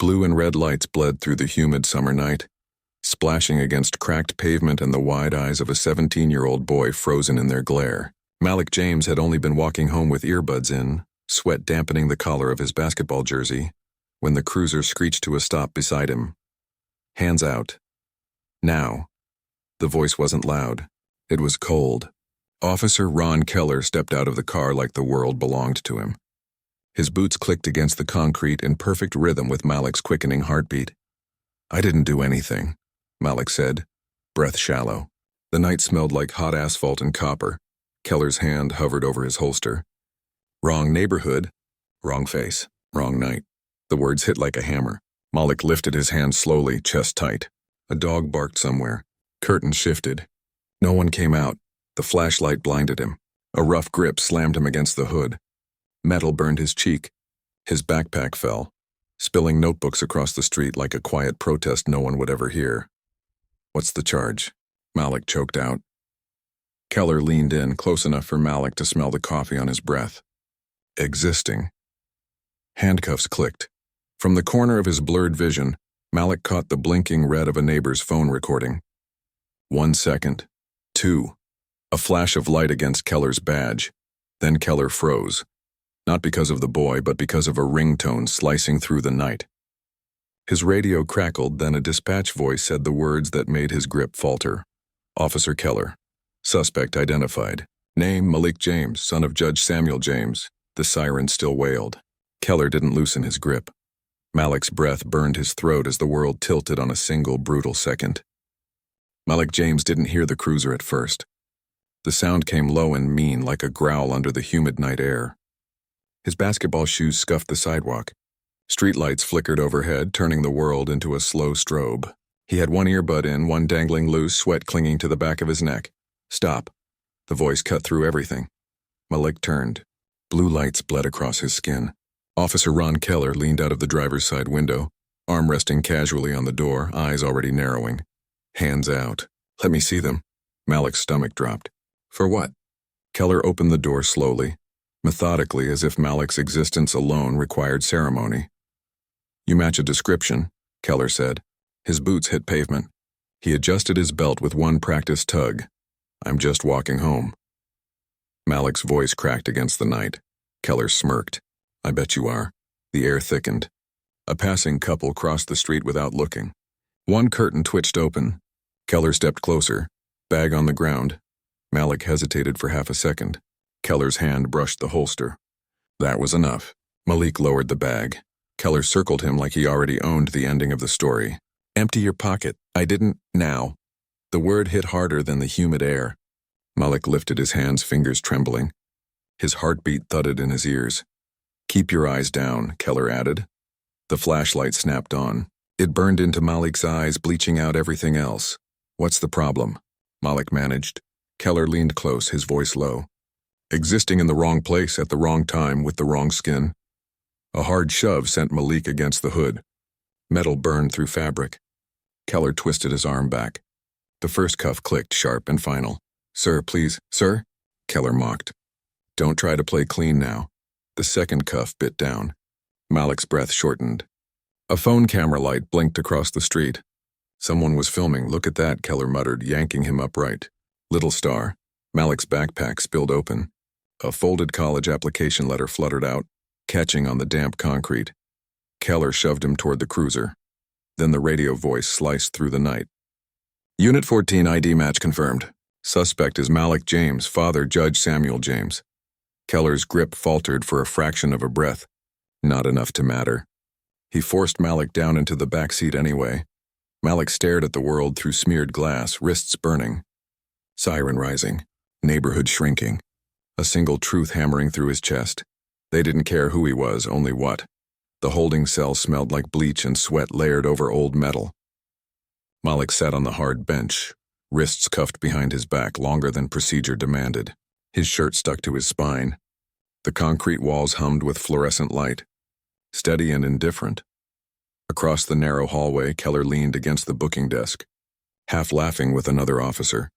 Blue and red lights bled through the humid summer night, splashing against cracked pavement and the wide eyes of a 17-year-old boy frozen in their glare. Malik James had only been walking home with earbuds in, sweat dampening the collar of his basketball jersey, when the cruiser screeched to a stop beside him. Hands out. Now. The voice wasn't loud. It was cold. Officer Ron Keller stepped out of the car like the world belonged to him. His boots clicked against the concrete in perfect rhythm with Malik's quickening heartbeat. "I didn't do anything," Malik said, breath shallow. The night smelled like hot asphalt and copper. Keller's hand hovered over his holster. Wrong neighborhood, wrong face, wrong night. The words hit like a hammer. Malik lifted his hand slowly, chest tight. A dog barked somewhere. Curtains shifted. No one came out. The flashlight blinded him. A rough grip slammed him against the hood. Metal burned his cheek. His backpack fell, spilling notebooks across the street like a quiet protest no one would ever hear. "What's the charge?" Malik choked out. Keller leaned in, close enough for Malik to smell the coffee on his breath. "Existing." Handcuffs clicked. From the corner of his blurred vision, Malik caught the blinking red of a neighbor's phone recording. 1 second. 2. A flash of light against Keller's badge. Then Keller froze. Not because of the boy, but because of a ringtone slicing through the night. His radio crackled, then a dispatch voice said the words that made his grip falter. "Officer Keller. Suspect identified. Name Malik James, son of Judge Samuel James." The siren still wailed. Keller didn't loosen his grip. Malik's breath burned his throat as the world tilted on a single brutal second. Malik James didn't hear the cruiser at first. The sound came low and mean, like a growl under the humid night air. His basketball shoes scuffed the sidewalk. Streetlights flickered overhead, turning the world into a slow strobe. He had one earbud in, one dangling loose, sweat clinging to the back of his neck. "Stop." The voice cut through everything. Malik turned. Blue lights bled across his skin. Officer Ron Keller leaned out of the driver's side window, arm resting casually on the door, eyes already narrowing. "Hands out." "Let me see them." Malik's stomach dropped. "For what?" Keller opened the door slowly, methodically, as if Malik's existence alone required ceremony. "You match a description," Keller said. His boots hit pavement. He adjusted his belt with one practiced tug. "I'm just walking home." Malik's voice cracked against the night. Keller smirked. "I bet you are." The air thickened. A passing couple crossed the street without looking. One curtain twitched open. Keller stepped closer, bag on the ground. Malik hesitated for half a second. Keller's hand brushed the holster. That was enough. Malik lowered the bag. Keller circled him like he already owned the ending of the story. "Empty your pocket." "I didn't." "Now." The word hit harder than the humid air. Malik lifted his hands, fingers trembling. His heartbeat thudded in his ears. "Keep your eyes down," Keller added. The flashlight snapped on. It burned into Malik's eyes, bleaching out everything else. "What's the problem?" Malik managed. Keller leaned close, his voice low. "Existing in the wrong place at the wrong time with the wrong skin." A hard shove sent Malik against the hood. Metal burned through fabric. Keller twisted his arm back. The first cuff clicked, sharp and final. "Sir, please." "Sir?" Keller mocked. "Don't try to play clean now." The second cuff bit down. Malik's breath shortened. A phone camera light blinked across the street. "Someone was filming. Look at that," Keller muttered, yanking him upright. Little star. Malik's backpack spilled open. A folded college application letter fluttered out, catching on the damp concrete. Keller shoved him toward the cruiser. Then the radio voice sliced through the night. "Unit 14 ID match confirmed. Suspect is Malik James, father Judge Samuel James." Keller's grip faltered for a fraction of a breath. Not enough to matter. He forced Malik down into the back seat anyway. Malik stared at the world through smeared glass, wrists burning. Siren rising. Neighborhood shrinking. A single truth hammering through his chest. They didn't care who he was, only what. The holding cell smelled like bleach and sweat layered over old metal. Malik sat on the hard bench, wrists cuffed behind his back longer than procedure demanded. His shirt stuck to his spine. The concrete walls hummed with fluorescent light. Steady and indifferent. Across the narrow hallway, Keller leaned against the booking desk, half laughing with another officer.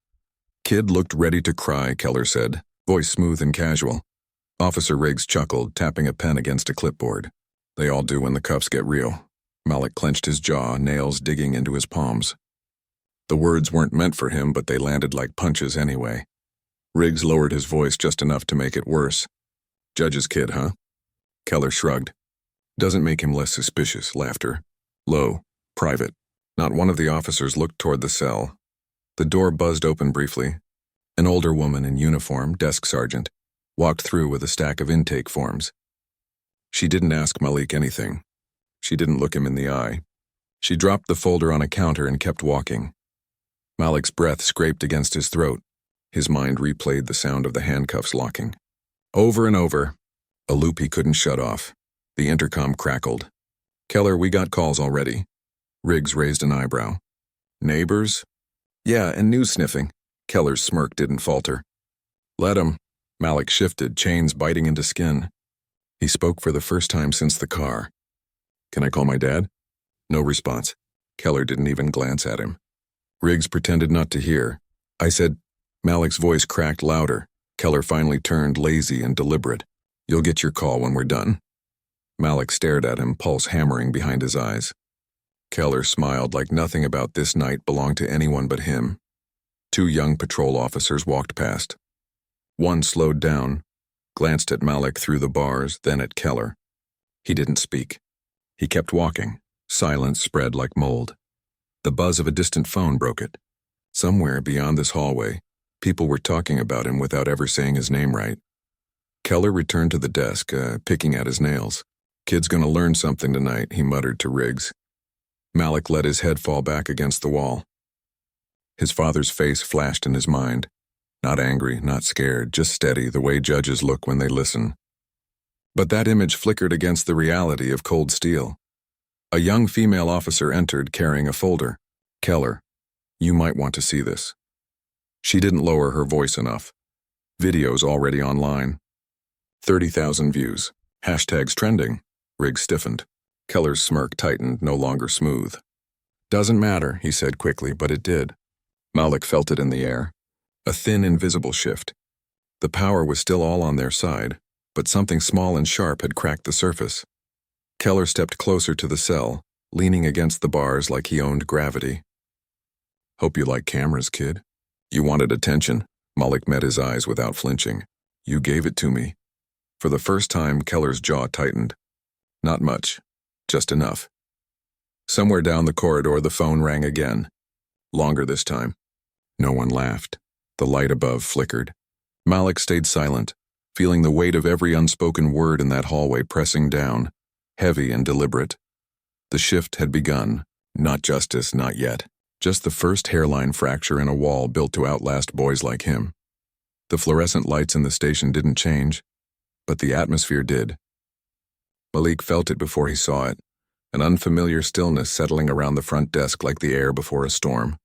"Kid looked ready to cry," Keller said, voice smooth and casual. Officer Riggs chuckled, tapping a pen against a clipboard. "They all do when the cuffs get real." Malik clenched his jaw, nails digging into his palms. The words weren't meant for him, but they landed like punches anyway. Riggs lowered his voice just enough to make it worse. Judge's kid, huh? Keller shrugged. Doesn't make him less suspicious, laughter. Low, private. Not one of the officers looked toward the cell. The door buzzed open briefly. An older woman in uniform, desk sergeant, walked through with a stack of intake forms. She didn't ask Malik anything. She didn't look him in the eye. She dropped the folder on a counter and kept walking. Malik's breath scraped against his throat. His mind replayed the sound of the handcuffs locking. Over and over. A loop he couldn't shut off. The intercom crackled. Keller, we got calls already. Riggs raised an eyebrow. Neighbors? Yeah, and news sniffing. Keller's smirk didn't falter. Let 'em. Malik shifted, chains biting into skin. He spoke for the first time since the car. Can I call my dad? No response. Keller didn't even glance at him. Riggs pretended not to hear. I said, Malik's voice cracked louder. Keller finally turned, lazy and deliberate. You'll get your call when we're done. Malik stared at him, pulse hammering behind his eyes. Keller smiled like nothing about this night belonged to anyone but him. Two young patrol officers walked past. One slowed down, glanced at Malik through the bars, then at Keller. He didn't speak. He kept walking. Silence spread like mold. The buzz of a distant phone broke it. Somewhere beyond this hallway, people were talking about him without ever saying his name right. Keller returned to the desk, picking at his nails. Kid's gonna learn something tonight, he muttered to Riggs. Malik let his head fall back against the wall. His father's face flashed in his mind. Not angry, not scared, just steady, the way judges look when they listen. But that image flickered against the reality of cold steel. A young female officer entered carrying a folder. Keller, you might want to see this. She didn't lower her voice enough. Videos already online. 30,000 views. Hashtags trending. Riggs stiffened. Keller's smirk tightened, no longer smooth. Doesn't matter, he said quickly, but it did. Malik felt it in the air. A thin, invisible shift. The power was still all on their side, but something small and sharp had cracked the surface. Keller stepped closer to the cell, leaning against the bars like he owned gravity. Hope you like cameras, kid. You wanted attention. Malik met his eyes without flinching. You gave it to me. For the first time, Keller's jaw tightened. Not much, just enough. Somewhere down the corridor, the phone rang again. Longer this time. No one laughed. The light above flickered. Malik stayed silent, feeling the weight of every unspoken word in that hallway pressing down, heavy and deliberate. The shift had begun. Not justice, not yet. Just the first hairline fracture in a wall built to outlast boys like him. The fluorescent lights in the station didn't change, but the atmosphere did. Malik felt it before he saw it, an unfamiliar stillness settling around the front desk like the air before a storm.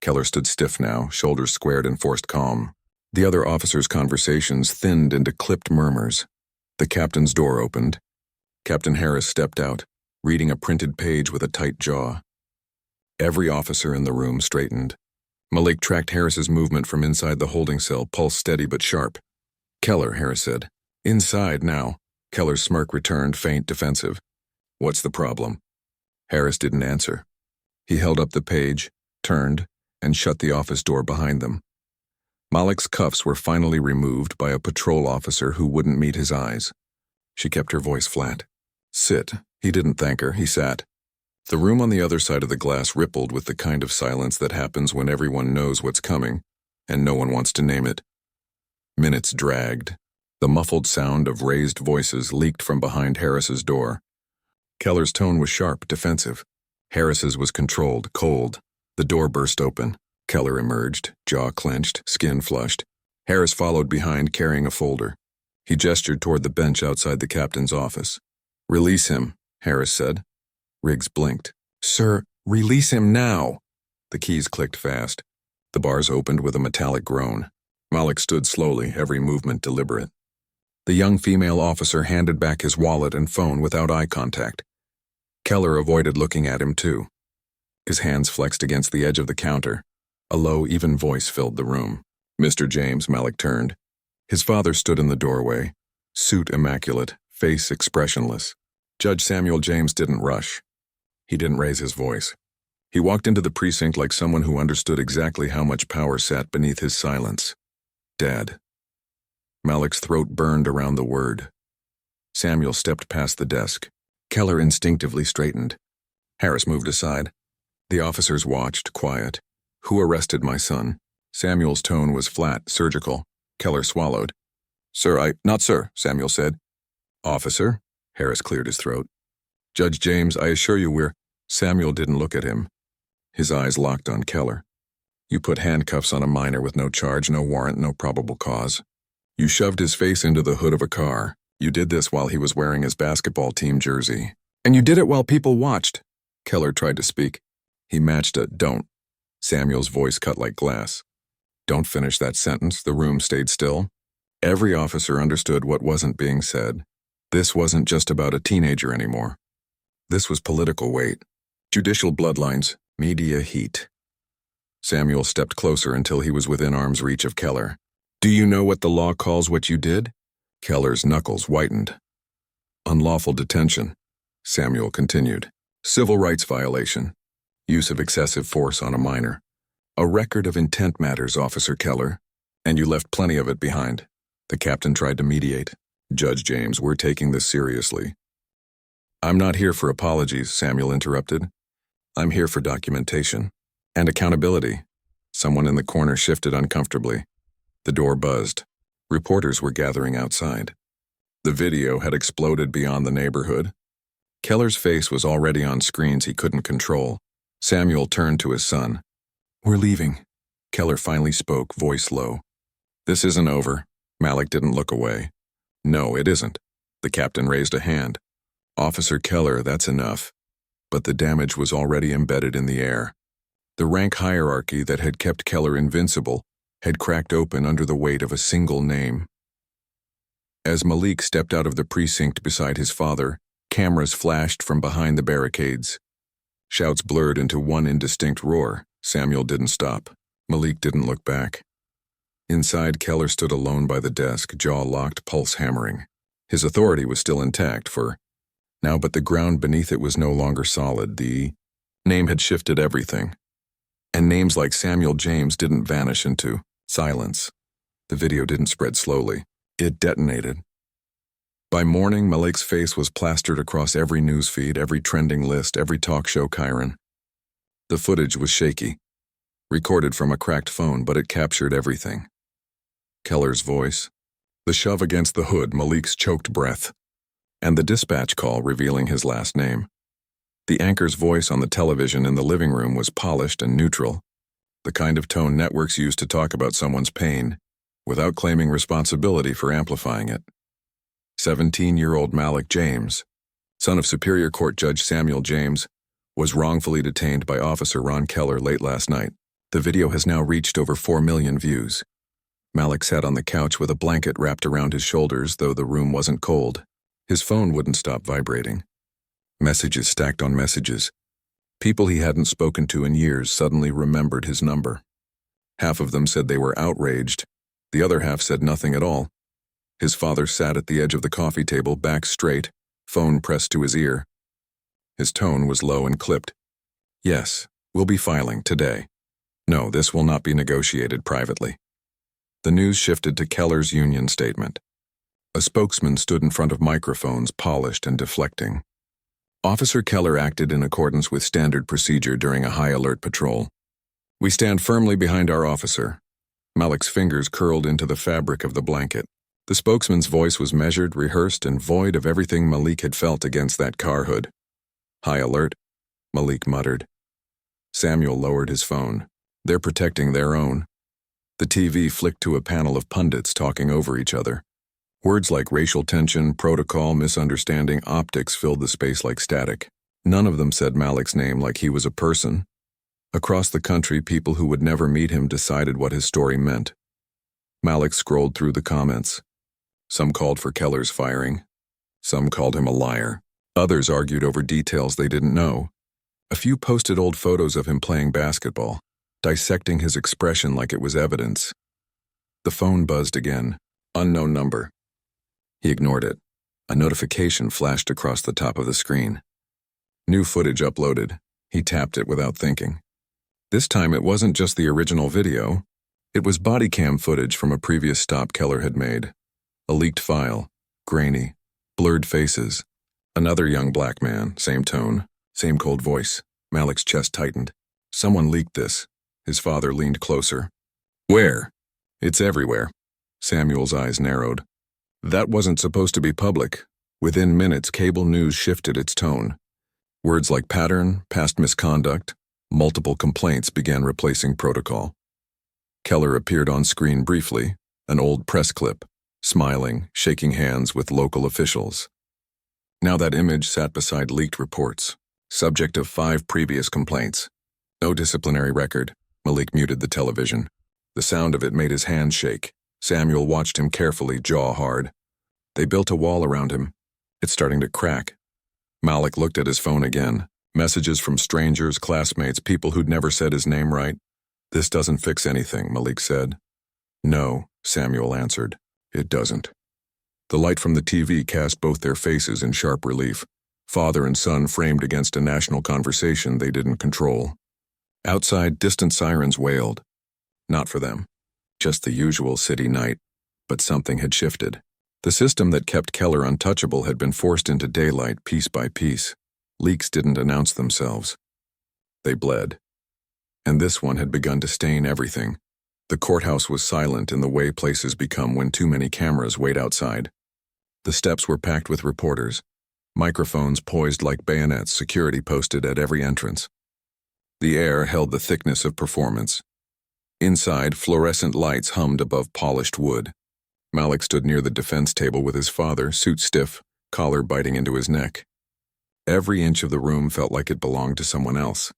Keller stood stiff now, shoulders squared in forced calm. The other officers' conversations thinned into clipped murmurs. The captain's door opened. Captain Harris stepped out, reading a printed page with a tight jaw. Every officer in the room straightened. Malik tracked Harris's movement from inside the holding cell, pulse steady but sharp. Keller, Harris said. Inside now. Keller's smirk returned, faint, defensive. What's the problem? Harris didn't answer. He held up the page, turned, and shut the office door behind them. Malik's cuffs were finally removed by a patrol officer who wouldn't meet his eyes. She kept her voice flat. Sit. He didn't thank her. He sat. The room on the other side of the glass rippled with the kind of silence that happens when everyone knows what's coming, and no one wants to name it. Minutes dragged. The muffled sound of raised voices leaked from behind Harris's door. Keller's tone was sharp, defensive. Harris's was controlled, cold. The door burst open. Keller emerged, jaw clenched, skin flushed. Harris followed behind, carrying a folder. He gestured toward the bench outside the captain's office. Release him, Harris said. Riggs blinked. Sir, release him now. The keys clicked fast. The bars opened with a metallic groan. Malik stood slowly, every movement deliberate. The young female officer handed back his wallet and phone without eye contact. Keller avoided looking at him, too. His hands flexed against the edge of the counter. A low, even voice filled the room. Mr. James, Malik turned. His father stood in the doorway, suit immaculate, face expressionless. Judge Samuel James didn't rush. He didn't raise his voice. He walked into the precinct like someone who understood exactly how much power sat beneath his silence. Dad. Malik's throat burned around the word. Samuel stepped past the desk. Keller instinctively straightened. Harris moved aside. The officers watched, quiet. Who arrested my son? Samuel's tone was flat, surgical. Keller swallowed. Not sir, Samuel said. Officer? Harris cleared his throat. Judge James, I assure you we're... Samuel didn't look at him. His eyes locked on Keller. You put handcuffs on a minor with no charge, no warrant, no probable cause. You shoved his face into the hood of a car. You did this while he was wearing his basketball team jersey. And you did it while people watched. Keller tried to speak. He matched a don't. Samuel's voice cut like glass. Don't finish that sentence. The room stayed still. Every officer understood what wasn't being said. This wasn't just about a teenager anymore. This was political weight. Judicial bloodlines. Media heat. Samuel stepped closer until he was within arm's reach of Keller. Do you know what the law calls what you did? Keller's knuckles whitened. Unlawful detention. Samuel continued. Civil rights violation. Use of excessive force on a minor. A record of intent matters, Officer Keller. And you left plenty of it behind. The captain tried to mediate. Judge James, we're taking this seriously. I'm not here for apologies, Samuel interrupted. I'm here for documentation. And accountability. Someone in the corner shifted uncomfortably. The door buzzed. Reporters were gathering outside. The video had exploded beyond the neighborhood. Keller's face was already on screens he couldn't control. Samuel turned to his son. We're leaving. Keller finally spoke, voice low. This isn't over. Malik didn't look away. No, it isn't. The captain raised a hand. Officer Keller, that's enough. But the damage was already embedded in the air. The rank hierarchy that had kept Keller invincible had cracked open under the weight of a single name. As Malik stepped out of the precinct beside his father, cameras flashed from behind the barricades. Shouts blurred into one indistinct roar. Samuel didn't stop. Malik didn't look back. Inside, Keller stood alone by the desk, jaw locked, pulse hammering. His authority was still intact for now, but the ground beneath it was no longer solid. The name had shifted everything. And names like Samuel James didn't vanish into silence. The video didn't spread slowly. It detonated. By morning, Malik's face was plastered across every newsfeed, every trending list, every talk show chyron. The footage was shaky, recorded from a cracked phone, but it captured everything. Keller's voice, the shove against the hood, Malik's choked breath, and the dispatch call revealing his last name. The anchor's voice on the television in the living room was polished and neutral, the kind of tone networks use to talk about someone's pain, without claiming responsibility for amplifying it. 17-year-old Malik James, son of Superior Court Judge Samuel James, was wrongfully detained by Officer Ron Keller late last night. The video has now reached over 4 million views. Malik sat on the couch with a blanket wrapped around his shoulders, though the room wasn't cold. His phone wouldn't stop vibrating. Messages stacked on messages. People he hadn't spoken to in years suddenly remembered his number. Half of them said they were outraged. The other half said nothing at all. His father sat at the edge of the coffee table, back straight, phone pressed to his ear. His tone was low and clipped. Yes, we'll be filing today. No, this will not be negotiated privately. The news shifted to Keller's union statement. A spokesman stood in front of microphones, polished and deflecting. Officer Keller acted in accordance with standard procedure during a high-alert patrol. We stand firmly behind our officer. Malik's fingers curled into the fabric of the blanket. The spokesman's voice was measured, rehearsed, and void of everything Malik had felt against that car hood. High alert, Malik muttered. Samuel lowered his phone. They're protecting their own. The TV flicked to a panel of pundits talking over each other. Words like racial tension, protocol, misunderstanding, optics filled the space like static. None of them said Malik's name like he was a person. Across the country, people who would never meet him decided what his story meant. Malik scrolled through the comments. Some called for Keller's firing. Some called him a liar. Others argued over details they didn't know. A few posted old photos of him playing basketball, dissecting his expression like it was evidence. The phone buzzed again. Unknown number. He ignored it. A notification flashed across the top of the screen. New footage uploaded. He tapped it without thinking. This time it wasn't just the original video. It was body cam footage from a previous stop Keller had made. A leaked file, grainy, blurred faces. Another young black man, same tone, same cold voice. Malik's chest tightened. Someone leaked this. His father leaned closer. Where? It's everywhere. Samuel's eyes narrowed. That wasn't supposed to be public. Within minutes, cable news shifted its tone. Words like pattern, past misconduct, multiple complaints began replacing protocol. Keller appeared on screen briefly, an old press clip, smiling, shaking hands with local officials. Now that image sat beside leaked reports, subject of 5 previous complaints. No disciplinary record. Malik muted the television. The sound of it made his hand shake. Samuel watched him carefully, jaw hard. They built a wall around him. It's starting to crack. Malik looked at his phone again. Messages from strangers, classmates, people who'd never said his name right. This doesn't fix anything, Malik said. No, Samuel answered. It doesn't. The light from the TV cast both their faces in sharp relief. Father and son framed against a national conversation they didn't control. Outside, distant sirens wailed. Not for them. Just the usual city night. But something had shifted. The system that kept Keller untouchable had been forced into daylight piece by piece. Leaks didn't announce themselves. They bled. And this one had begun to stain everything. The courthouse was silent in the way places become when too many cameras wait outside. The steps were packed with reporters. Microphones poised like bayonets, security posted at every entrance. The air held the thickness of performance. Inside, fluorescent lights hummed above polished wood. Malik stood near the defense table with his father, suit stiff, collar biting into his neck. Every inch of the room felt like it belonged to someone else.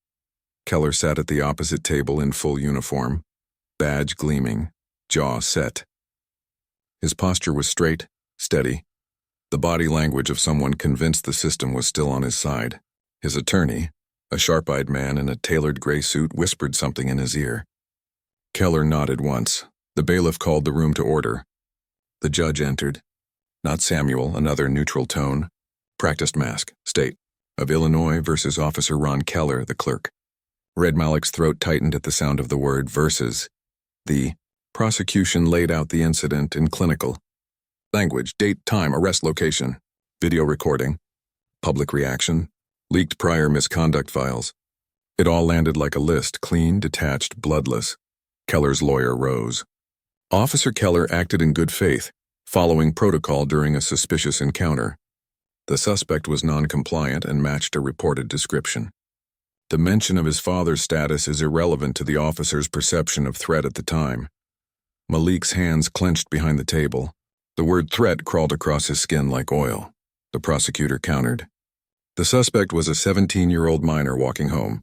Keller sat at the opposite table in full uniform, badge gleaming, jaw set. His posture was straight, steady, the body language of someone convinced the system was still on his side. His attorney, a sharp-eyed man in a tailored gray suit, whispered something in his ear. Keller nodded once. The bailiff called the room to order. The judge entered. Not Samuel, another neutral tone. Practiced mask, state. Of Illinois versus Officer Ron Keller, the clerk. Red Malik's throat tightened at the sound of the word versus. The prosecution laid out the incident in clinical. Language, date, time, arrest location. Video recording. Public reaction. Leaked prior misconduct files. It all landed like a list, clean, detached, bloodless. Keller's lawyer rose. Officer Keller acted in good faith, following protocol during a suspicious encounter. The suspect was non-compliant and matched a reported description. The mention of his father's status is irrelevant to the officer's perception of threat at the time. Malik's hands clenched behind the table. The word threat crawled across his skin like oil. The prosecutor countered. The suspect was a 17-year-old minor walking home.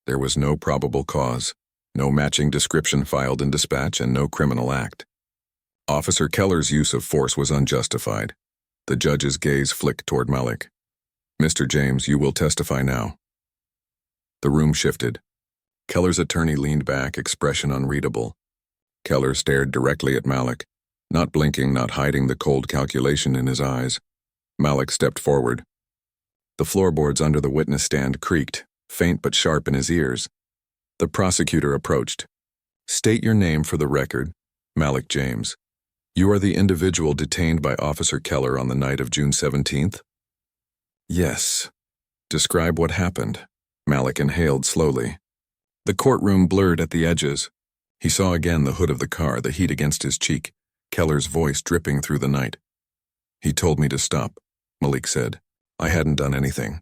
There was no probable cause, no matching description filed in dispatch, and no criminal act. Officer Keller's use of force was unjustified. The judge's gaze flicked toward Malik. Mr. James, you will testify now. The room shifted. Keller's attorney leaned back, expression unreadable. Keller stared directly at Malik, not blinking, not hiding the cold calculation in his eyes. Malik stepped forward. The floorboards under the witness stand creaked, faint but sharp in his ears. The prosecutor approached. State your name for the record, Malik James. You are the individual detained by Officer Keller on the night of June 17th? Yes. Describe what happened. Malik inhaled slowly. The courtroom blurred at the edges. He saw again the hood of the car, the heat against his cheek, Keller's voice dripping through the night. He told me to stop, Malik said. I hadn't done anything.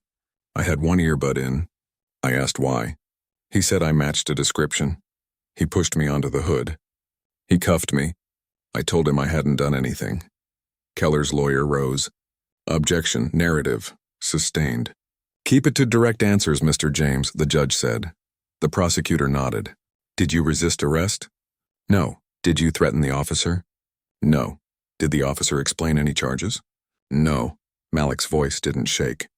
I had one earbud in. I asked why. He said I matched a description. He pushed me onto the hood. He cuffed me. I told him I hadn't done anything. Keller's lawyer rose. Objection, narrative, sustained. Keep it to direct answers, Mr. James, the judge said. The prosecutor nodded. Did you resist arrest? No. Did you threaten the officer? No. Did the officer explain any charges? No. Malik's voice didn't shake.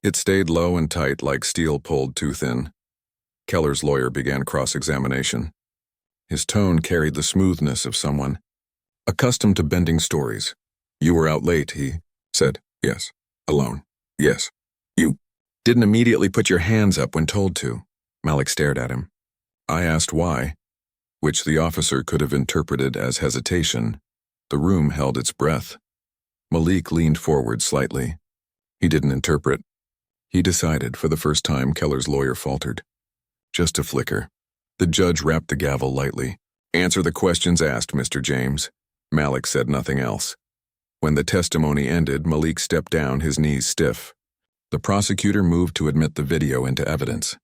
It stayed low and tight like steel pulled too thin. Keller's lawyer began cross-examination. His tone carried the smoothness of someone accustomed to bending stories. You were out late, he said. Yes. Alone. Yes. You. Didn't immediately put your hands up when told to. Malik stared at him. I asked why, which the officer could have interpreted as hesitation. The room held its breath. Malik leaned forward slightly. He didn't interpret. He decided for the first time. Keller's lawyer faltered. Just a flicker. The judge rapped the gavel lightly. Answer the questions asked, Mr. James. Malik said nothing else. When the testimony ended, Malik stepped down, his knees stiff. The prosecutor moved to admit the video into evidence.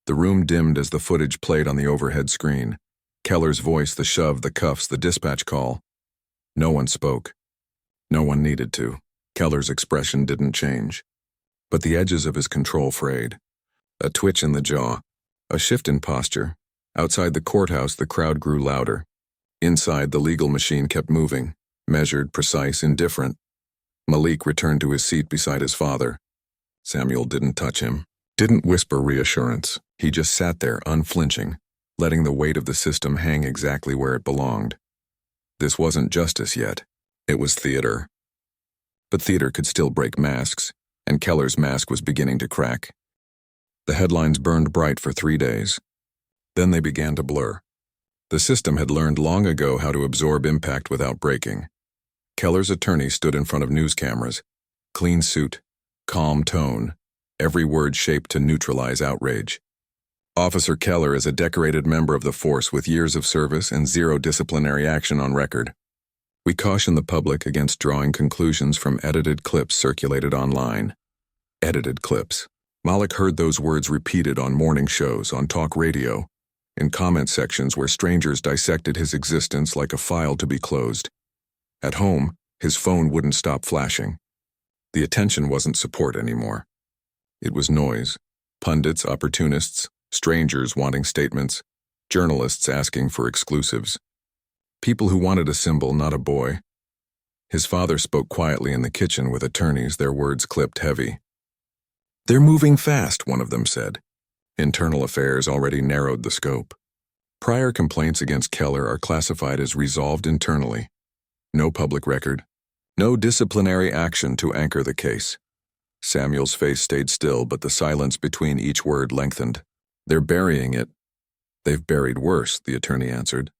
The room dimmed as the footage played on the overhead screen. Keller's voice, the shove, the cuffs, the dispatch call. No one spoke. No one needed to. Keller's expression didn't change. But the edges of his control frayed. A twitch in the jaw. A shift in posture. Outside the courthouse, the crowd grew louder. Inside, the legal machine kept moving. Measured, precise, indifferent. Malik returned to his seat beside his father. Samuel didn't touch him. Didn't whisper reassurance. He just sat there, unflinching, letting the weight of the system hang exactly where it belonged. This wasn't justice yet. It was theater. But theater could still break masks, and Keller's mask was beginning to crack. The headlines burned bright for 3 days. Then they began to blur. The system had learned long ago how to absorb impact without breaking. Keller's attorney stood in front of news cameras. Clean suit, calm tone, every word shaped to neutralize outrage. Officer Keller is a decorated member of the force with years of service and 0 disciplinary action on record. We caution the public against drawing conclusions from edited clips circulated online. Edited clips. Malik heard those words repeated on morning shows, on talk radio, in comment sections where strangers dissected his existence like a file to be closed. At home, his phone wouldn't stop flashing. The attention wasn't support anymore. It was noise. Pundits, opportunists, strangers wanting statements, journalists asking for exclusives. People who wanted a symbol, not a boy. His father spoke quietly in the kitchen with attorneys, their words clipped heavy. They're moving fast, one of them said. Internal affairs already narrowed the scope. Prior complaints against Keller are classified as resolved internally. No public record. No disciplinary action to anchor the case. Samuel's face stayed still, but the silence between each word lengthened. They're burying it. They've buried worse, the attorney answered.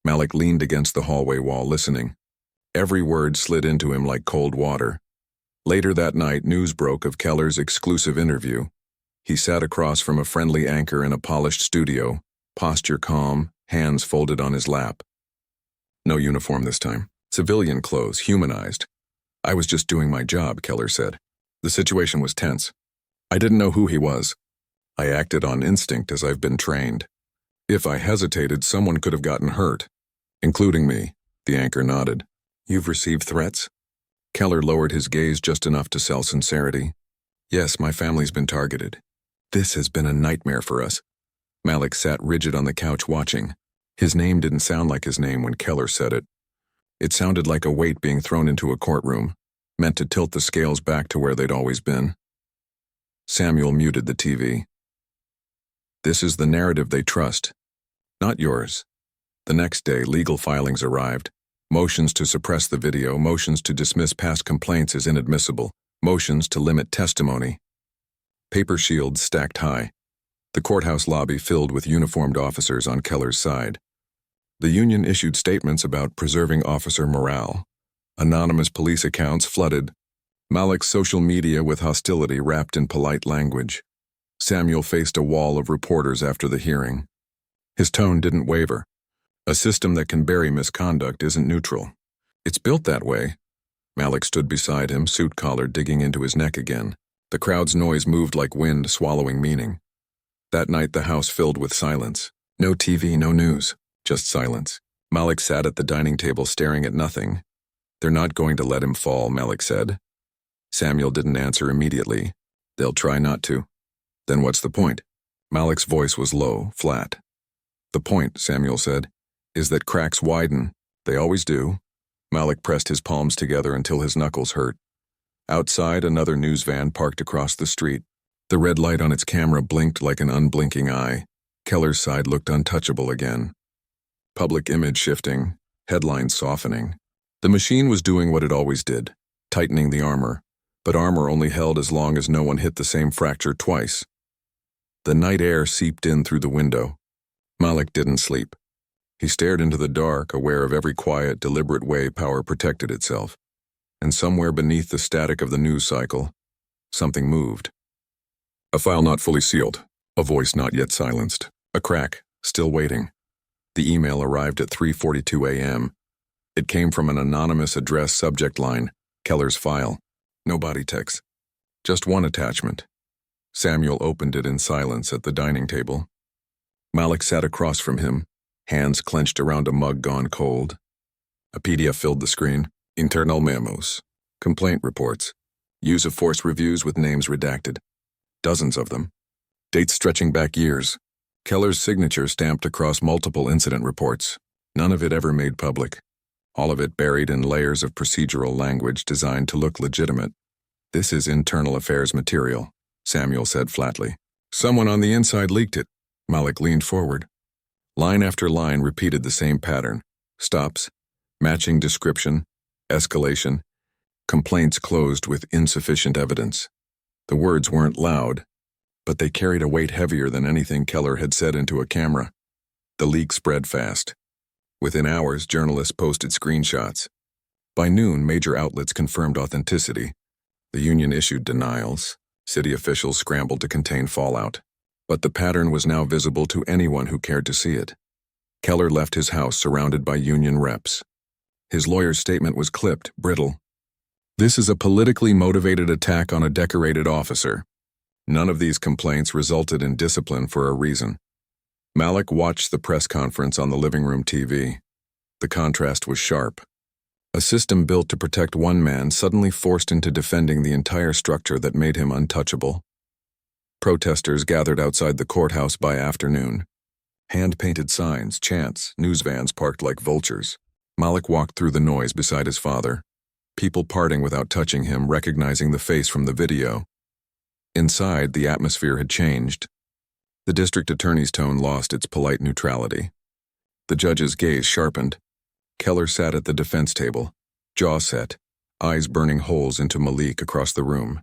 Malik leaned against the hallway wall, listening. Every word slid into him like cold water. Later that night, news broke of Keller's exclusive interview. He sat across from a friendly anchor in a polished studio, posture calm, hands folded on his lap. No uniform this time. Civilian clothes, humanized. I was just doing my job, Keller said. The situation was tense. I didn't know who he was. I acted on instinct as I've been trained. If I hesitated, someone could have gotten hurt. Including me, the anchor nodded. You've received threats? Keller lowered his gaze just enough to sell sincerity. Yes, my family's been targeted. This has been a nightmare for us. Malik sat rigid on the couch watching. His name didn't sound like his name when Keller said it. It sounded like a weight being thrown into a courtroom, meant to tilt the scales back to where they'd always been. Samuel muted the TV. This is the narrative they trust, not yours. The next day, legal filings arrived. Motions to suppress the video, motions to dismiss past complaints as inadmissible, motions to limit testimony. Paper shields stacked high. The courthouse lobby filled with uniformed officers on Keller's side. The union issued statements about preserving officer morale. Anonymous police accounts flooded. Malik's social media with hostility wrapped in polite language. Samuel faced a wall of reporters after the hearing. His tone didn't waver. A system that can bury misconduct isn't neutral. It's built that way. Malik stood beside him, suit collar digging into his neck again. The crowd's noise moved like wind, swallowing meaning. That night, the house filled with silence. No TV, no news, just silence. Malik sat at the dining table staring at nothing. They're not going to let him fall, Malik said. Samuel didn't answer immediately. They'll try not to. Then what's the point? Malik's voice was low, flat. The point, Samuel said, is that cracks widen. They always do. Malik pressed his palms together until his knuckles hurt. Outside, another news van parked across the street. The red light on its camera blinked like an unblinking eye. Keller's side looked untouchable again. Public image shifting, headlines softening. The machine was doing what it always did, tightening the armor, But armor only held as long as no one hit the same fracture twice. The night air seeped in through the window. Malik didn't sleep. He stared into the dark, aware of every quiet, deliberate way power protected itself. And somewhere beneath the static of the news cycle, something moved. A file not fully sealed, a voice not yet silenced, a crack, still waiting. The email arrived at 3:42 a.m. It came from an anonymous address subject line, Keller's file. No body text. Just one attachment. Samuel opened it in silence at the dining table. Malik sat across from him, hands clenched around a mug gone cold. A PDF filled the screen. Internal memos. Complaint reports. Use of force reviews with names redacted. Dozens of them. Dates stretching back years. Keller's signature stamped across multiple incident reports. None of it ever made public. All of it buried in layers of procedural language designed to look legitimate. This is internal affairs material, Samuel said flatly. Someone on the inside leaked it. Malik leaned forward. Line after line repeated the same pattern. Stops, matching description, escalation, complaints closed with insufficient evidence. The words weren't loud, but they carried a weight heavier than anything Keller had said into a camera. The leak spread fast. Within hours, journalists posted screenshots. By noon, major outlets confirmed authenticity. The union issued denials. City officials scrambled to contain fallout. But the pattern was now visible to anyone who cared to see it. Keller left his house surrounded by union reps. His lawyer's statement was clipped, brittle. This is a politically motivated attack on a decorated officer. None of these complaints resulted in discipline for a reason. Malik watched the press conference on the living room TV. The contrast was sharp. A system built to protect one man suddenly forced into defending the entire structure that made him untouchable. Protesters gathered outside the courthouse by afternoon. Hand-painted signs, chants, news vans parked like vultures. Malik walked through the noise beside his father. People parting without touching him, recognizing the face from the video. Inside, the atmosphere had changed. The district attorney's tone lost its polite neutrality. The judge's gaze sharpened. Keller sat at the defense table, jaw set, eyes burning holes into Malik across the room.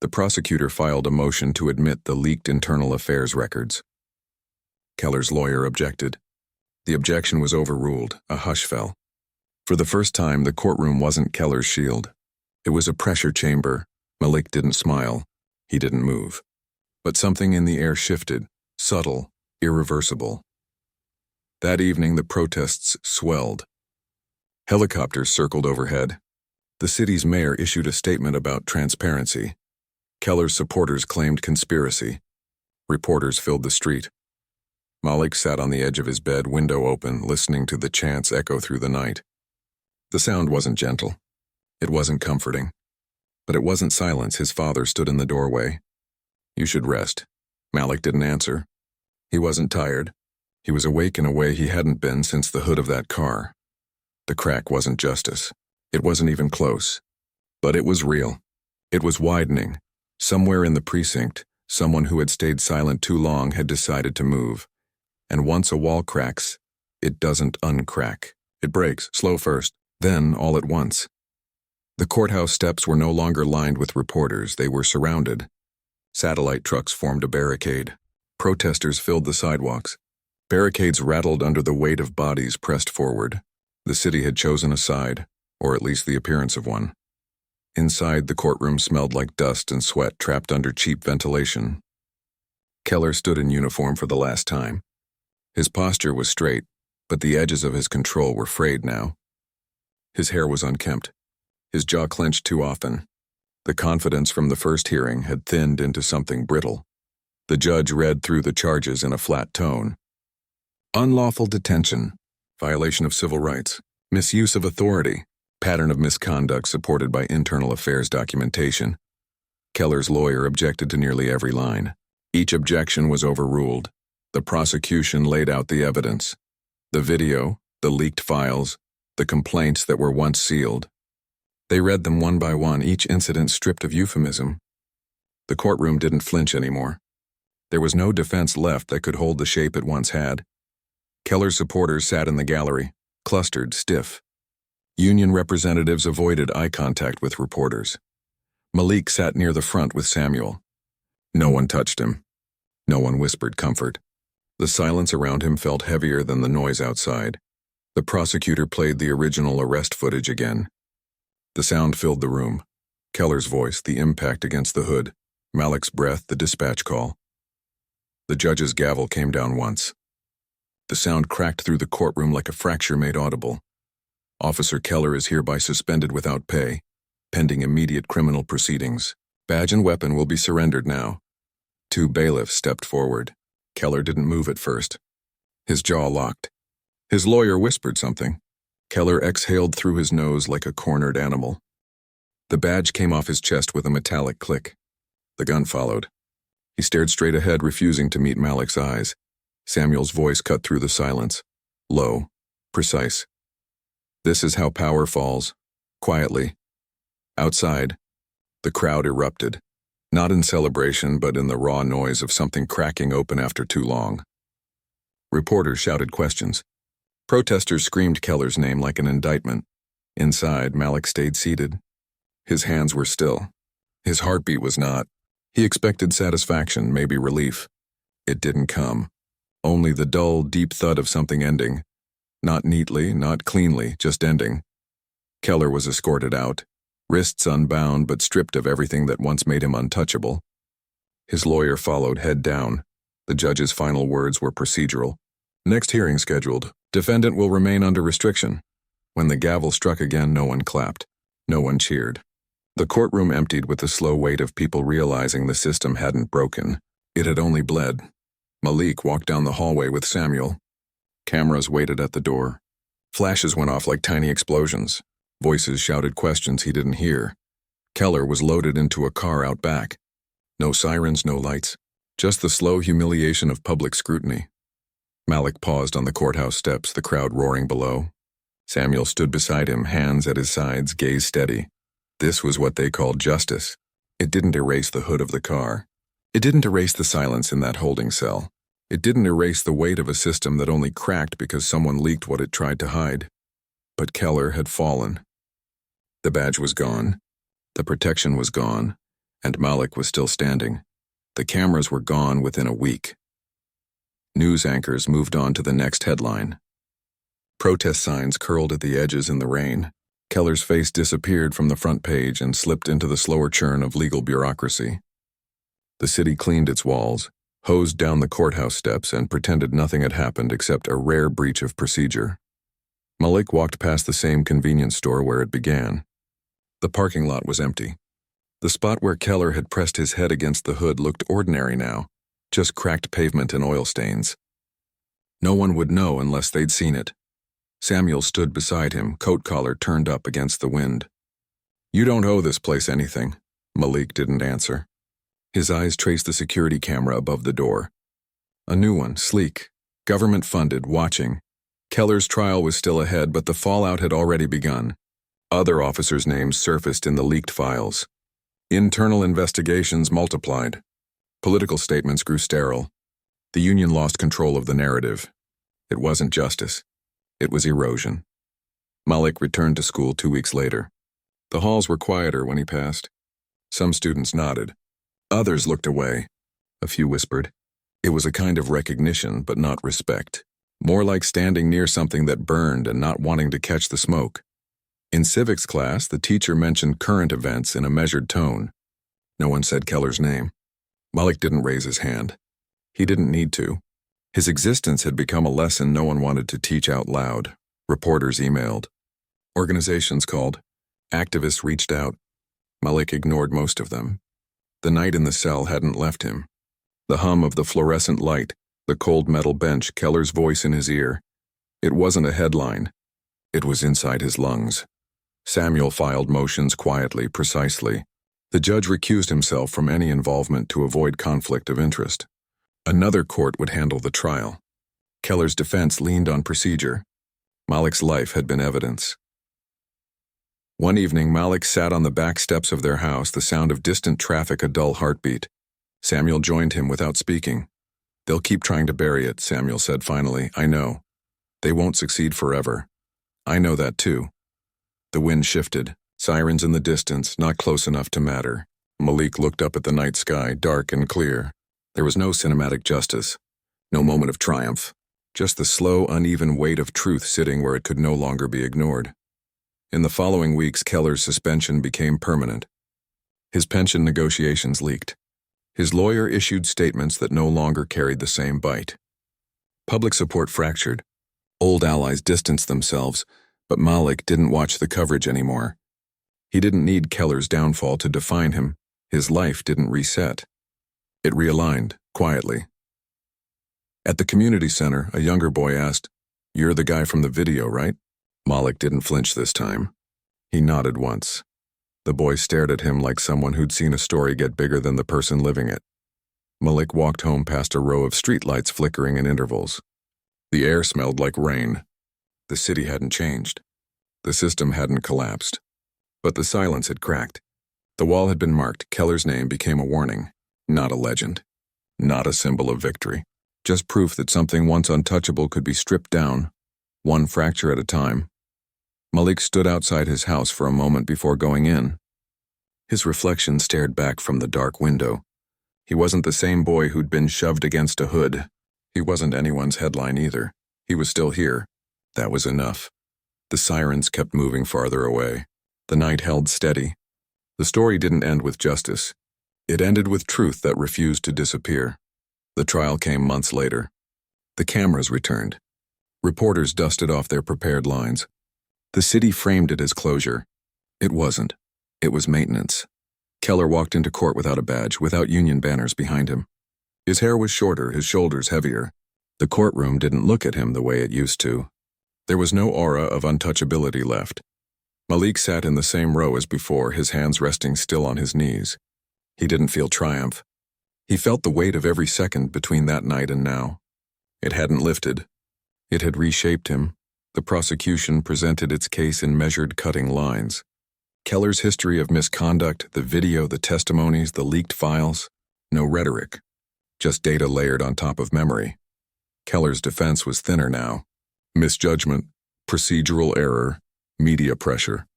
The prosecutor filed a motion to admit the leaked internal affairs records. Keller's lawyer objected. The objection was overruled. A hush fell. For the first time, the courtroom wasn't Keller's shield. It was a pressure chamber. Malik didn't smile. He didn't move. But something in the air shifted, subtle, irreversible. That evening, the protests swelled. Helicopters circled overhead. The city's mayor issued a statement about transparency. Keller's supporters claimed conspiracy. Reporters filled the street. Malik sat on the edge of his bed, window open, listening to the chants echo through the night. The sound wasn't gentle. It wasn't comforting. But it wasn't silence. His father stood in the doorway. You should rest. Malik didn't answer. He wasn't tired. He was awake in a way he hadn't been since the hood of that car. The crack wasn't justice. It wasn't even close. But it was real. It was widening. Somewhere in the precinct, someone who had stayed silent too long had decided to move. And once a wall cracks, it doesn't uncrack. It breaks, slow first, then all at once. The courthouse steps were no longer lined with reporters. They were surrounded. Satellite trucks formed a barricade. Protesters filled the sidewalks. Barricades rattled under the weight of bodies pressed forward. The city had chosen a side, or at least the appearance of one. Inside, the courtroom smelled like dust and sweat trapped under cheap ventilation. Keller stood in uniform for the last time. His posture was straight, but the edges of his control were frayed now. His hair was unkempt. His jaw clenched too often. The confidence from the first hearing had thinned into something brittle. The judge read through the charges in a flat tone. Unlawful detention, violation of civil rights, misuse of authority, pattern of misconduct supported by internal affairs documentation. Keller's lawyer objected to nearly every line. Each objection was overruled. The prosecution laid out the evidence. The video, the leaked files, the complaints that were once sealed. They read them one by one, each incident stripped of euphemism. The courtroom didn't flinch anymore. There was no defense left that could hold the shape it once had. Keller's supporters sat in the gallery, clustered, stiff. Union representatives avoided eye contact with reporters. Malik sat near the front with Samuel. No one touched him. No one whispered comfort. The silence around him felt heavier than the noise outside. The prosecutor played the original arrest footage again. The sound filled the room. Keller's voice, the impact against the hood. Malik's breath, the dispatch call. The judge's gavel came down once. The sound cracked through the courtroom like a fracture made audible. Officer Keller is hereby suspended without pay, pending immediate criminal proceedings. Badge and weapon will be surrendered now. 2 bailiffs stepped forward. Keller didn't move at first. His jaw locked. His lawyer whispered something. Keller exhaled through his nose like a cornered animal. The badge came off his chest with a metallic click. The gun followed. He stared straight ahead, refusing to meet Malik's eyes. Samuel's voice cut through the silence. Low, precise. This is how power falls. Quietly. Outside, the crowd erupted. Not in celebration, but in the raw noise of something cracking open after too long. Reporters shouted questions. Protesters screamed Keller's name like an indictment. Inside, Malik stayed seated. His hands were still. His heartbeat was not. He expected satisfaction, maybe relief. It didn't come. Only the dull, deep thud of something ending. Not neatly, not cleanly, just ending. Keller was escorted out, wrists unbound but stripped of everything that once made him untouchable. His lawyer followed, head down. The judge's final words were procedural. Next hearing scheduled. Defendant will remain under restriction. When the gavel struck again, no one clapped. No one cheered. The courtroom emptied with the slow weight of people realizing the system hadn't broken. It had only bled. Malik walked down the hallway with Samuel. Cameras waited at the door. Flashes went off like tiny explosions. Voices shouted questions he didn't hear. Keller was loaded into a car out back. No sirens, no lights. Just the slow humiliation of public scrutiny. Malik paused on the courthouse steps, the crowd roaring below. Samuel stood beside him, hands at his sides, gaze steady. This was what they called justice. It didn't erase the hood of the car. It didn't erase the silence in that holding cell. It didn't erase the weight of a system that only cracked because someone leaked what it tried to hide. But Keller had fallen. The badge was gone. The protection was gone. And Malik was still standing. The cameras were gone within a week. News anchors moved on to the next headline. Protest signs curled at the edges in the rain. Keller's face disappeared from the front page and slipped into the slower churn of legal bureaucracy. The city cleaned its walls, hosed down the courthouse steps, and pretended nothing had happened except a rare breach of procedure. Malik walked past the same convenience store where it began. The parking lot was empty. The spot where Keller had pressed his head against the hood looked ordinary now, just cracked pavement and oil stains. No one would know unless they'd seen it. Samuel stood beside him, coat collar turned up against the wind. "You don't owe this place anything." Malik didn't answer. His eyes traced the security camera above the door. A new one, sleek, government-funded, watching. Keller's trial was still ahead, but the fallout had already begun. Other officers' names surfaced in the leaked files. Internal investigations multiplied. Political statements grew sterile. The union lost control of the narrative. It wasn't justice. It was erosion. Malik returned to school 2 weeks later. The halls were quieter when he passed. Some students nodded. Others looked away. A few whispered. It was a kind of recognition, but not respect. More like standing near something that burned and not wanting to catch the smoke. In civics class, the teacher mentioned current events in a measured tone. No one said Keller's name. Malik didn't raise his hand. He didn't need to. His existence had become a lesson no one wanted to teach out loud. Reporters emailed. Organizations called. Activists reached out. Malik ignored most of them. The night in the cell hadn't left him. The hum of the fluorescent light, the cold metal bench, Keller's voice in his ear. It wasn't a headline. It was inside his lungs. Samuel filed motions quietly, precisely. The judge recused himself from any involvement to avoid conflict of interest. Another court would handle the trial. Keller's defense leaned on procedure. Malik's life had been evidence. One evening, Malik sat on the back steps of their house, the sound of distant traffic a dull heartbeat. Samuel joined him without speaking. "They'll keep trying to bury it," Samuel said finally. "I know. They won't succeed forever. I know that too." The wind shifted. Sirens in the distance, not close enough to matter. Malik looked up at the night sky, dark and clear. There was no cinematic justice, no moment of triumph, just the slow, uneven weight of truth sitting where it could no longer be ignored. In the following weeks, Keller's suspension became permanent. His pension negotiations leaked. His lawyer issued statements that no longer carried the same bite. Public support fractured. Old allies distanced themselves, but Malik didn't watch the coverage anymore. He didn't need Keller's downfall to define him. His life didn't reset. It realigned, quietly. At the community center, a younger boy asked, "You're the guy from the video, right?" Malik didn't flinch this time. He nodded once. The boy stared at him like someone who'd seen a story get bigger than the person living it. Malik walked home past a row of streetlights flickering in intervals. The air smelled like rain. The city hadn't changed. The system hadn't collapsed. But the silence had cracked. The wall had been marked. Keller's name became a warning, not a legend, not a symbol of victory. Just proof that something once untouchable could be stripped down, one fracture at a time. Malik stood outside his house for a moment before going in. His reflection stared back from the dark window. He wasn't the same boy who'd been shoved against a hood. He wasn't anyone's headline either. He was still here. That was enough. The sirens kept moving farther away. The night held steady. The story didn't end with justice. It ended with truth that refused to disappear. The trial came months later. The cameras returned. Reporters dusted off their prepared lines. The city framed it as closure. It wasn't. It was maintenance. Keller walked into court without a badge, without union banners behind him. His hair was shorter, his shoulders heavier. The courtroom didn't look at him the way it used to. There was no aura of untouchability left. Malik sat in the same row as before, his hands resting still on his knees. He didn't feel triumph. He felt the weight of every second between that night and now. It hadn't lifted. It had reshaped him. The prosecution presented its case in measured, cutting lines. Keller's history of misconduct, the video, the testimonies, the leaked files, no rhetoric, just data layered on top of memory. Keller's defense was thinner now. Misjudgment, procedural error, media pressure.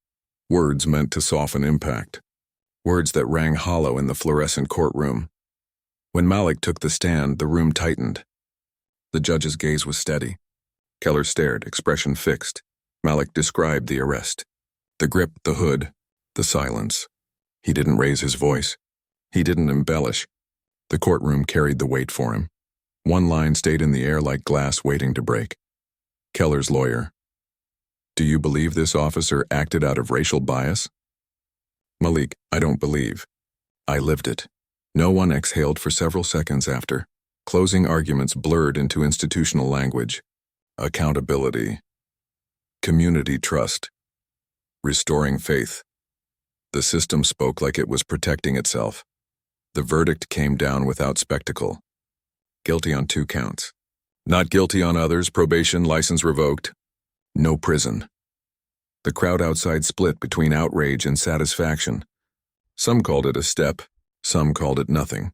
Words meant to soften impact. Words that rang hollow in the fluorescent courtroom. When Malik took the stand, the room tightened. The judge's gaze was steady. Keller stared, expression fixed. Malik described the arrest. The grip, the hood, the silence. He didn't raise his voice. He didn't embellish. The courtroom carried the weight for him. One line stayed in the air like glass waiting to break. Keller's lawyer. "Do you believe this officer acted out of racial bias?" Malik, "I don't believe. I lived it." No one exhaled for several seconds after. Closing arguments blurred into institutional language. Accountability. Community trust. Restoring faith. The system spoke like it was protecting itself. The verdict came down without spectacle. Guilty on 2 counts. Not guilty on others, probation, license revoked. No prison. The crowd outside split between outrage and satisfaction. Some called it a step, some called it nothing.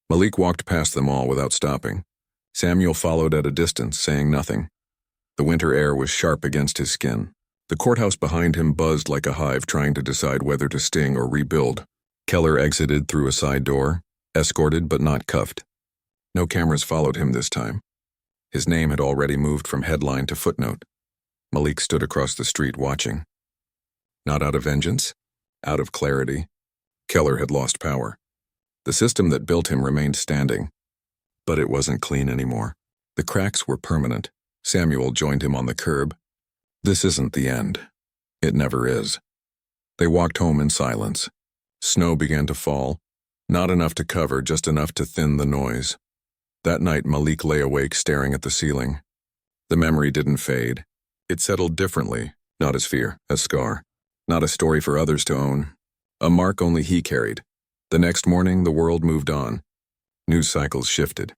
Malik walked past them all without stopping. Samuel followed at a distance, saying nothing. The winter air was sharp against his skin. The courthouse behind him buzzed like a hive, trying to decide whether to sting or rebuild. Keller exited through a side door, escorted but not cuffed. No cameras followed him this time. His name had already moved from headline to footnote. Malik stood across the street watching. Not out of vengeance, out of clarity. Keller had lost power. The system that built him remained standing. But it wasn't clean anymore. The cracks were permanent. Samuel joined him on the curb. This isn't the end. It never is. They walked home in silence. Snow began to fall. Not enough to cover, just enough to thin the noise. That night, Malik lay awake staring at the ceiling. The memory didn't fade. It settled differently, not as fear, as scar. Not a story for others to own. A mark only he carried. The next morning, the world moved on. News cycles shifted.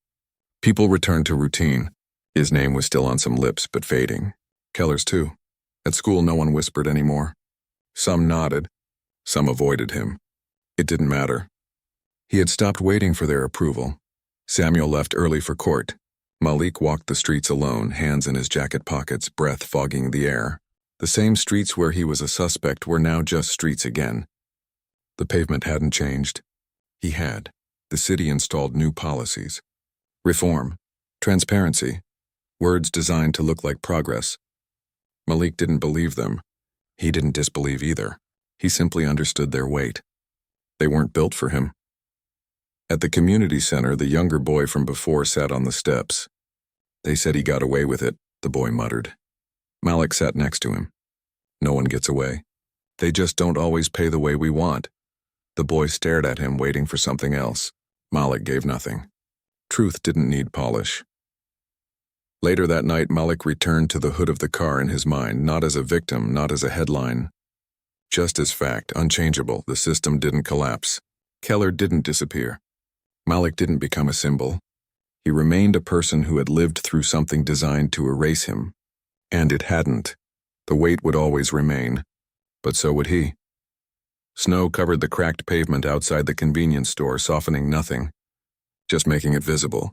People returned to routine. His name was still on some lips, but fading. Keller's too. At school, no one whispered anymore. Some nodded. Some avoided him. It didn't matter. He had stopped waiting for their approval. Samuel left early for court. Malik walked the streets alone, hands in his jacket pockets, breath fogging the air. The same streets where he was a suspect were now just streets again. The pavement hadn't changed. He had. The city installed new policies. Reform. Transparency. Words designed to look like progress. Malik didn't believe them. He didn't disbelieve either. He simply understood their weight. They weren't built for him. At the community center, the younger boy from before sat on the steps. They said he got away with it, the boy muttered. Malik sat next to him. No one gets away. They just don't always pay the way we want. The boy stared at him, waiting for something else. Malik gave nothing. Truth didn't need polish. Later that night, Malik returned to the hood of the car in his mind, not as a victim, not as a headline. Just as fact, unchangeable, the system didn't collapse. Keller didn't disappear. Malik didn't become a symbol. He remained a person who had lived through something designed to erase him. And it hadn't. The weight would always remain. But so would he. Snow covered the cracked pavement outside the convenience store, softening nothing, just making it visible.